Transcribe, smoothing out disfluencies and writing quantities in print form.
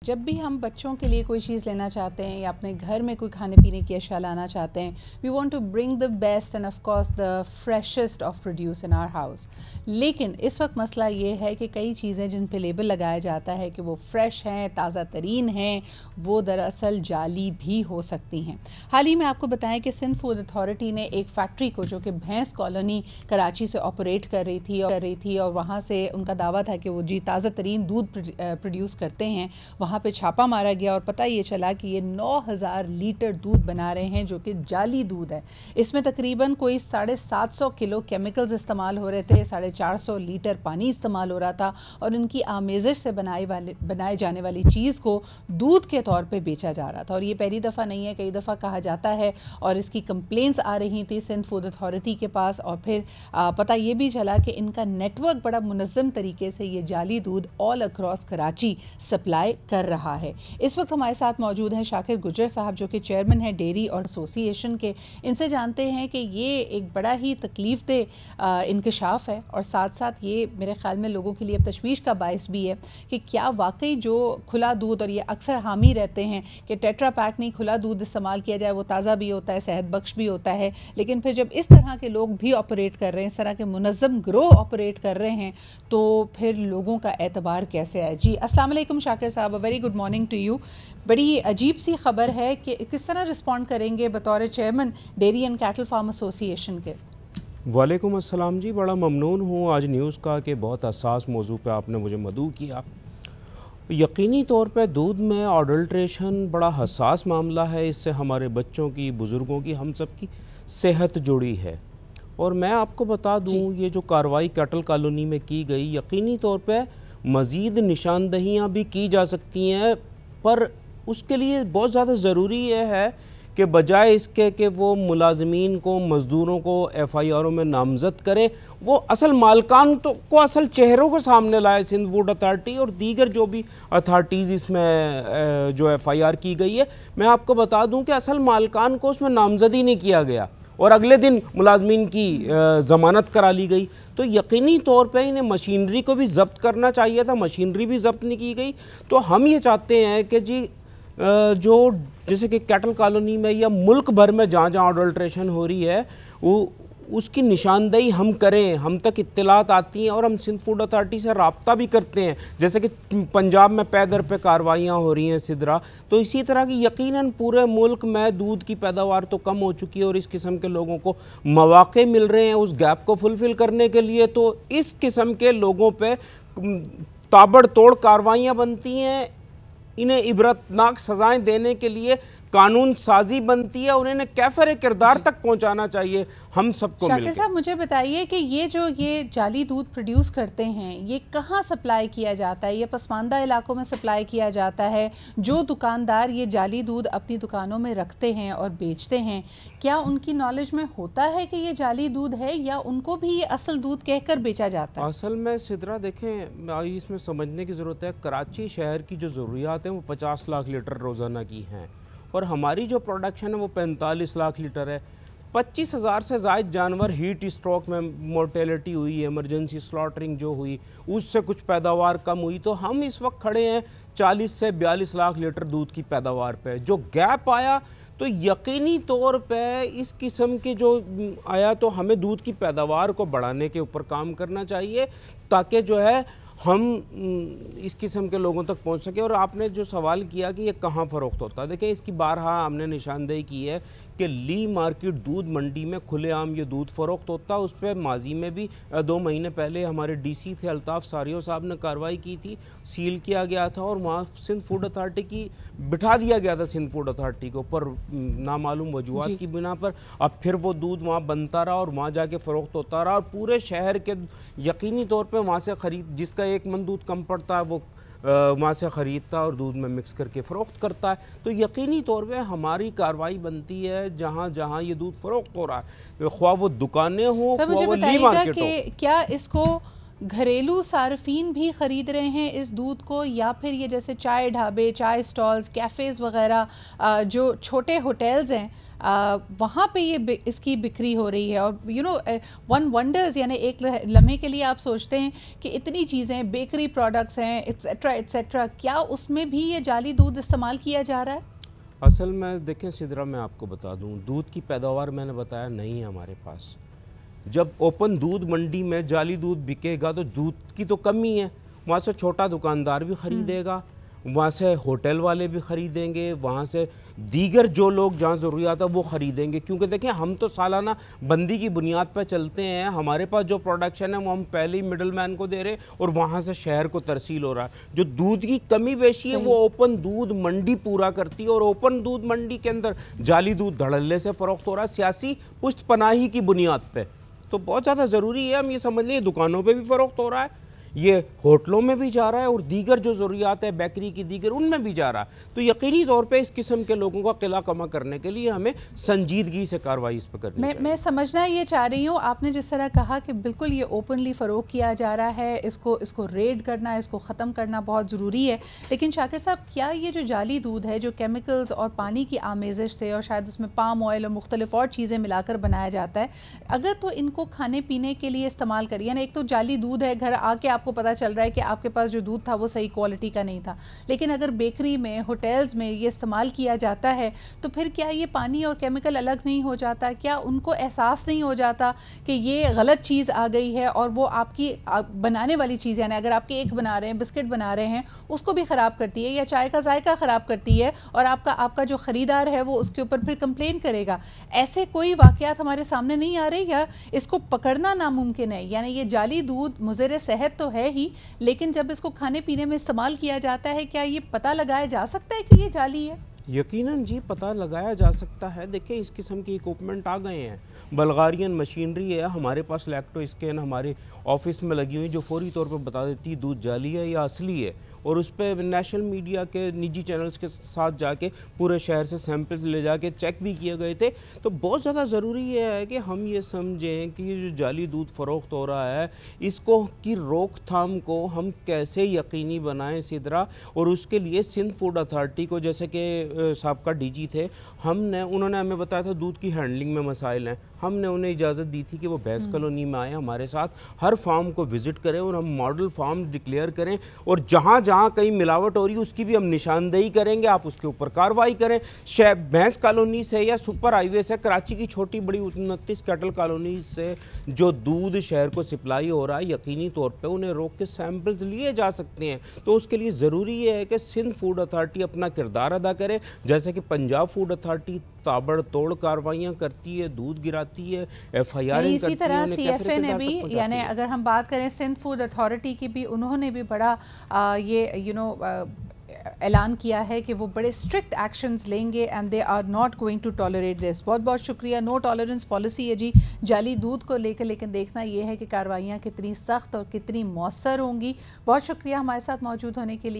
جب بھی ہم بچوں کے لیے کوئی چیز لینا چاہتے ہیں یا اپنے گھر میں کوئی کھانے پینے کی اشیاء لانا چاہتے ہیں we want to bring the best and of course the freshest of produce in our house. لیکن اس وقت مسئلہ یہ ہے کہ کئی چیزیں جن پہ لیبل لگایا جاتا ہے کہ وہ فریش ہیں، تازہ ترین ہیں، وہ دراصل جعلی بھی ہو سکتی ہیں. حال ہی میں آپ کو بتائیں کہ سندھ فوڈ اتھارٹی نے ایک فیکٹری کو جو کہ بھینس کالونی کراچی سے آپریٹ کر رہی تھی اور وہاں سے ان کا دعویٰ تھا کہ وہ تازہ ترین دودھ پروڈیوس کرتے ہیں، وہاں پہ چھاپا مارا گیا اور پتہ یہ چلا کہ یہ 9000 لیٹر دودھ بنا رہے ہیں جو کہ جعلی دودھ ہے. اس میں تقریباً کوئی 750 کلو کیمیکلز استعمال ہو رہے تھے، 450 لیٹر پانی استعمال ہو رہا تھا اور ان کی آمیزش سے بنائے جانے والی چیز کو دودھ کے طور پہ بیچا جا رہا تھا. اور یہ پہلی دفعہ نہیں ہے، کئی دفعہ کہا جاتا ہے اور اس کی کمپلینس آ رہی تھی سندھ فوڈ اتھارٹی کے پاس. اور پھر پتہ یہ بھی چلا کہ ان کا نیٹ ورک بڑا منظم طریقے سے یہ جعلی دودھ آل اکراس کراچی سپلائی کر رہا ہے. اس وقت ہمارے ساتھ موجود ہیں شاکر گجر صاحب جو کہ چیئرمین ہیں ڈیری اور ایسوسی ایشن کے. ان سے جانتے ہیں کہ یہ ایک بڑا ہی تکلیف دہ انکشاف ہے اور ساتھ ساتھ یہ میرے خیال میں لوگوں کے لیے اب تشویش کا باعث بھی ہے کہ کیا واقعی جو کھلا دودھ، اور یہ اکثر حامی رہتے ہیں کہ ٹیٹرا پیک نہیں، کھلا دودھ استعمال کیا جائے وہ تازہ بھی ہوتا ہے، صحت بخش بھی ہوتا ہے. لیکن پھر جب اس طرح کے لوگ بھی آپریٹ کر رہے ہیں، اس طرح کے منظم گروہ آپریٹ کر رہے ہیں، تو پھر لوگوں کا اعتبار کیسے آئے. جی السلام علیکم شاکر صاحب، very good morning to you. بڑی عجیب سی خبر ہے کہ کس طرح رسپونڈ کریں گے بطور chairman dairy and Cattell form ایسوسی ایشن کے؟ وعلیکم السلام جی، بڑا ممنون ہوں آج نیوز کا کہ بہت حساس موضوع پہ آپ نے مجھے مدعو کیا. یقینی طور پہ دودھ میں اڈلٹریشن بڑا حساس معاملہ ہے. اس سے ہمارے بچوں کی، بزرگوں کی، ہم سب کی صحت جڑی ہے. اور میں آپ کو بتا دوں یہ جو کارروائی کیٹل کالونی میں کی گئی، یقینی طور پہ مزید نشاندہیاں بھی کی جا سکتی ہیں، پر اس کے لیے بہت زیادہ ضروری یہ ہے کہ بجائے اس کے کہ وہ ملازمین کو، مزدوروں کو ایف آئی آروں میں نامزد کرے، وہ اصل مالکان کو اصل چہروں کو سامنے لائے. سندھ فوڈ اتھارٹی اور دیگر جو بھی اتھارٹیز اس میں جو ایف آئی آر کی گئی ہے، میں آپ کو بتا دوں کہ اصل مالکان کو اس میں نامزد ہی نہیں کیا گیا اور اگلے دن ملازمین کی ضمانت کرا لی گئی. تو یقینی طور پہ انہیں مشینری کو بھی ضبط کرنا چاہیے تھا، مشینری بھی ضبط نہیں کی گئی. تو ہم یہ چاہتے ہیں کہ جی جو جیسے کہ کیٹل کالونی میں یا ملک بھر میں جہاں جہاں اڈلٹریشن ہو رہی ہے وہ اس کی نشاندہی ہم کریں. ہم تک اطلاعات آتی ہیں اور ہم سندھ فوڈ اتھارٹی سے رابطہ بھی کرتے ہیں، جیسے کہ پنجاب میں پے در پہ کاروائیاں ہو رہی ہیں سدرا. تو اسی طرح کی یقیناً پورے ملک میں دودھ کی پیداوار تو کم ہو چکی ہے اور اس قسم کے لوگوں کو مواقع مل رہے ہیں اس گیپ کو فلفل کرنے کے لیے. تو اس قسم کے لوگوں پہ تابڑ توڑ کاروائیاں بنتی ہیں، انہیں عبرتناک سزائیں دینے کے لیے قانون سازی بنتی ہے اور انہیں کیفر کردار تک پہنچانا چاہیے ہم سب کو مل کے. شاکر صاحب مجھے بتائیے کہ یہ جعلی دودھ پروڈیوس کرتے ہیں، یہ کہاں سپلائی کیا جاتا ہے؟ یہ پسماندہ علاقوں میں سپلائی کیا جاتا ہے؟ جو دکاندار یہ جعلی دودھ اپنی دکانوں میں رکھتے ہیں اور بیچتے ہیں، کیا ان کی نالج میں ہوتا ہے کہ یہ جعلی دودھ ہے یا ان کو بھی یہ اصل دودھ کہہ کر بیچا جاتا ہے؟ اصل میں سدرا دیکھیں، اس میں سمجھنے کی ضرورت ہے، کراچی شہر کی جو ضروریات ہیں وہ 50 لاکھ لیٹر روزانہ کی ہیں اور ہماری جو پروڈکشن ہے وہ 45 لاکھ لیٹر ہے. 25,000 سے زائد جانور ہیٹ اسٹروک میں مورٹیلٹی ہوئی، ایمرجنسی سلاٹرنگ جو ہوئی اس سے کچھ پیداوار کم ہوئی. تو ہم اس وقت کھڑے ہیں 40 سے 42 لاکھ لیٹر دودھ کی پیداوار پہ. جو گیپ آیا تو یقینی طور پہ اس قسم کے جو آیا تو ہمیں دودھ کی پیداوار کو بڑھانے کے اوپر کام کرنا چاہیے تاکہ جو ہے ہم اس قسم کے لوگوں تک پہنچ سکیں. اور آپ نے جو سوال کیا کہ یہ کہاں فروخت ہوتا ہے، دیکھیں اس کی بارہا ہم نے نشاندہی کی ہے کہ لی مارکیٹ دودھ منڈی میں کھلے عام یہ دودھ فروخت ہوتا ہے. اس پہ ماضی میں بھی 2 مہینے پہلے ہمارے ڈی سی تھے الطاف ساریو صاحب نے کارروائی کی تھی، سیل کیا گیا تھا اور وہاں سندھ فوڈ اتھارٹی کی بٹھا دیا گیا تھا سندھ فوڈ اتھارٹی کے اوپر نامعلوم وجوہات کی بنا پر. اب پھر وہ دودھ وہاں بنتا رہا اور وہاں جا کے فروخت ہوتا رہا اور پورے شہر کے یقینی طور پہ وہاں سے خرید، جس کا 1 من دودھ کم پڑتا ہے وہ وہاں سے خریدتا ہے اور دودھ میں مکس کر کے فروخت کرتا ہے. تو یقینی طور پہ ہماری کارروائی بنتی ہے جہاں جہاں یہ دودھ فروخت ہو رہا ہے، خواہ وہ دکانیں ہوں، خواہ وہ لی مارکیٹ ہو. کیا اس کو گھریلو صارفین بھی خرید رہے ہیں اس دودھ کو، یا پھر یہ جیسے چائے ڈھابے، چائے سٹالز، کیفیز وغیرہ جو چھوٹے ہوٹلز ہیں وہاں پہ یہ اس کی بکری ہو رہی ہے؟ اور ون ونڈرز، یعنی ایک لمحے کے لیے آپ سوچتے ہیں کہ اتنی چیزیں، بیکری پروڈکٹس ہیں ایٹسیٹرا ایٹسیٹرا، کیا اس میں بھی یہ جعلی دودھ استعمال کیا جا رہا ہے؟ اصل میں دیکھیں سدرا، میں آپ کو بتا دوں، دودھ کی پیداوار میں نے بتایا نہیں ہے ہمارے پاس. جب اوپن دودھ منڈی میں جعلی دودھ بکے گا تو دودھ کی تو کمی ہے، وہاں سے چھوٹا دکاندار بھی خریدے گا، وہاں سے ہوٹل والے بھی خریدیں گے، وہاں سے دیگر جو لوگ جہاں ضروریات ہے وہ خریدیں گے. کیونکہ دیکھیں ہم تو سالانہ بندی کی بنیاد پہ چلتے ہیں، ہمارے پاس جو پروڈکشن ہے وہ ہم پہلے ہی مڈل مین کو دے رہے ہیں اور وہاں سے شہر کو ترسیل ہو رہا ہے. جو دودھ کی کمی بیشی ہے وہ اوپن دودھ منڈی پورا کرتی ہے، اور اوپن دودھ منڈی کے اندر جعلی دودھ دھڑلے سے فروخت ہو رہا ہے سیاسی پشت پناہی کی بنیاد پہ. تو بہت زیادہ ضروری ہے ہم یہ سمجھ لیں، دکانوں پہ بھی فروخت ہو رہا ہے، یہ ہوٹلوں میں بھی جا رہا ہے، اور دیگر جو ضروریات ہے بیکری کی دیگر ان میں بھی جا رہا ہے. تو یقینی طور پہ اس قسم کے لوگوں کا قلع کما کرنے کے لیے ہمیں سنجیدگی سے کارروائی اس پہ کرنی چاہیے. میں سمجھنا یہ چاہ رہی ہوں، آپ نے جس طرح کہا کہ بالکل یہ اوپنلی فروخت کیا جا رہا ہے، اس کو ریڈ کرنا، اس کو ختم کرنا بہت ضروری ہے. لیکن شاکر صاحب، کیا یہ جو جعلی دودھ ہے جو کیمیکلز اور پانی کی آمیزش سے، اور شاید اس میں پام آئل اور مختلف اور چیزیں ملا کر بنایا جاتا ہے، اگر تو ان کو کھانے پینے کے لیے استعمال کریے، یعنی ایک تو جعلی دودھ ہے، گھر آ کے آپ کو پتہ چل رہا ہے کہ آپ کے پاس جو دودھ تھا وہ صحیح کوالٹی کا نہیں تھا، لیکن اگر بیکری میں، ہوٹلز میں یہ استعمال کیا جاتا ہے تو پھر کیا یہ پانی اور کیمیکل الگ نہیں ہو جاتا؟ کیا ان کو احساس نہیں ہو جاتا کہ یہ غلط چیز آ گئی ہے اور وہ آپ کی بنانے والی چیز، یعنی اگر آپ کیک بنا رہے ہیں، بسکٹ بنا رہے ہیں، اس کو بھی خراب کرتی ہے، یا چائے کا ذائقہ خراب کرتی ہے، اور آپ کا جو خریدار ہے وہ اس کے اوپر پھر کمپلین کرے گا؟ ایسے کوئی واقعات ہمارے سامنے نہیں آ رہے، یا اس کو پکڑنا ناممکن ہے؟ یعنی یہ جعلی دودھ مضر صحت تو ہے ہی، لیکن جب اس کو کھانے پینے میں استعمال کیا جاتا ہے، کیا یہ پتہ لگایا جا سکتا ہے کہ یہ جعلی ہے؟ یقیناً جی، پتہ لگایا جا سکتا ہے. دیکھیں اس قسم کی اکوپمنٹ آ گئے ہیں، بلغارین مشینری ہے ہمارے پاس، لیکٹو اسکین ہمارے آفس میں لگی ہوئی جو فوری طور پہ بتا دیتی ہے دودھ جعلی ہے یا اصلی ہے، اور اس پہ نیشنل میڈیا کے نجی چینلز کے ساتھ جا کے پورے شہر سے سیمپلز لے جا کے چیک بھی کیے گئے تھے. تو بہت زیادہ ضروری یہ ہے کہ ہم یہ سمجھیں کہ یہ جو جعلی دودھ فروخت ہو رہا ہے اس کو کی روک تھام کو ہم کیسے یقینی بنائیں سدرا. اور اس کے لیے سندھ فوڈ اتھارٹی کو، جیسے کہ سابقہ ڈی جی تھے، انہوں نے ہمیں بتایا تھا دودھ کی ہینڈلنگ میں مسائل ہیں، ہم نے انہیں اجازت دی تھی کہ وہ بیس کالونی میں آئیں، ہمارے ساتھ ہر فارم کو وزٹ کریں اور ہم ماڈل فارم ڈکلیئر کریں، اور جہاں جہاں کہیں ملاوٹ ہو رہی ہے اس کی بھی ہم نشاندہی کریں گے، آپ اس کے اوپر کارروائی کریں. بیس کالونی سے یا سپر ہائی وے سے، کراچی کی چھوٹی بڑی 29 کیٹل کالونی سے جو دودھ شہر کو سپلائی ہو رہا ہے، یقینی طور پہ انہیں روک کے سیمپلز لیے جا سکتے ہیں. تو اس کے لیے ضروری یہ ہے کہ سندھ فوڈ اتھارٹی اپنا کردار ادا کرے، جیسے کہ پنجاب فوڈ اتھارٹی تابڑ توڑ کارروائیاں کرتی ہے، دودھ گراتی ہے، ایف آئی آر کرتی ہے. اسی طرح سی ایف اے نے بھی، یعنی اگر ہم بات کریں سندھ فوڈ اتھارٹی کی بھی، انہوں نے بھی بڑا یہ اعلان کیا ہے کہ وہ بڑے اسٹرکٹ ایکشنز لیں گے، and they are not going to tolerate this. بہت بہت شکریہ. نو ٹالرنس پالیسی ہے جی جعلی دودھ کو لے کے، لیکن دیکھنا یہ ہے کہ کارروائیاں کتنی سخت اور کتنی مؤثر ہوں گی. بہت شکریہ ہمارے ساتھ موجود ہونے کے لیے.